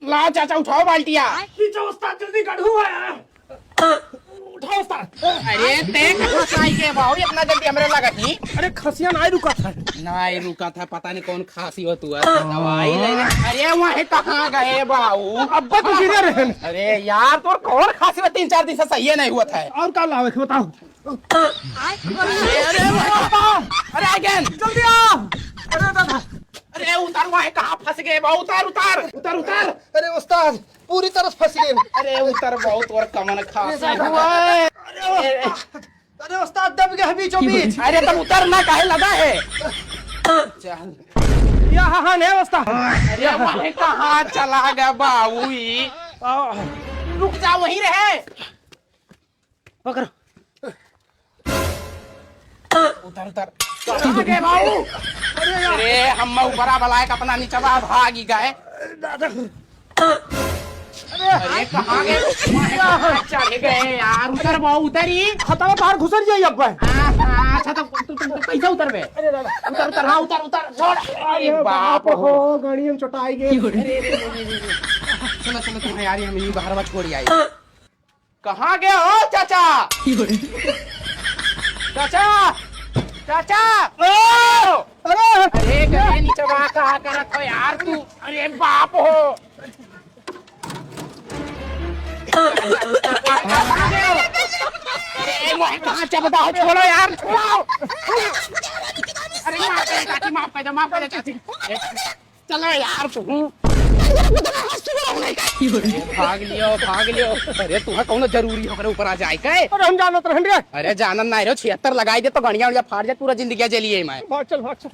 ला चाचा उठाओ बाल्टिया। खींचो उस्ताद जल्दी गढ़ू है। उठाओ उस्ताद। अरे देख फसाई के बाऊ इतना जल्दी हमरे लगा थी। अरे खसिया नहीं रुका था। नहीं रुका था, पता नहीं कौन खांसी हो तू है। दवाई लेने अरे वहीं कहाँ गए बाऊ? अब्बा तो गिरे रहे। अरे यार तो कौन खांसी में 3-4 दिन से सही नहीं हुआ था। और क्या लावे बताओ। अरे अगेन जल्दी आ। अरे दादा अरे उतार, वहीं कहाँ फंस गए बाऊ? उतार उतार उतार उतार। अरे उस्ताद पूरी तरह फंस गए। अरे उतर बहुत और कमन खांसी हुआ है। अरे उस्ताद दब गए बीचों बीच। अरे तब उतरना काहे लगा है? चल यहाँ नहीं उस्ताद। अरे वहीं कहाँ चला गया बाऊ? रुक जा, वहीं रहे। पकड़ो। उतर उतर। कहाँ गए बाऊ? अरे हम ऊपरा बलाए का अपना नीचवा भागी गए। अरे कहाँ गए? चले गए यार। उतर बाऊ, उतरी। खतरा बाहर घुसर जाइए अब्बा। अच्छा तो तुम कैसे उतर गए? अरे दादा उतर उतर, हाँ उतर उतर छोड़। अरे बाप हो। हो गाड़ी में चटाई गई। चलो चलो तुम यार, हम यही बाहर छोड़ आई। कहाँ गए हो चाचा? चाचा चाचा ओ! अरे गए नीचे वहाँ कहाँ करत हो यार तू? अरे बाप हो। अरे वहीं कहाँ चबदा हो? छोड़ो यार, छोड़ो। अरे माफ कर चाची, माफ कर दो, माफ कर दो चाची। चलो यार तुम भाग लियो भाग लियो। अरे तुम्हें कौन जरूरी हो ऊपर आ जाए के? अरे हम जानत रहन। अरे जानन नहीं रहो, 76 लगाई दे तो गणिया उड़िया फाड़ जाए, पूरा जिंदगी जलिए मैं। भाग चल भाग चल।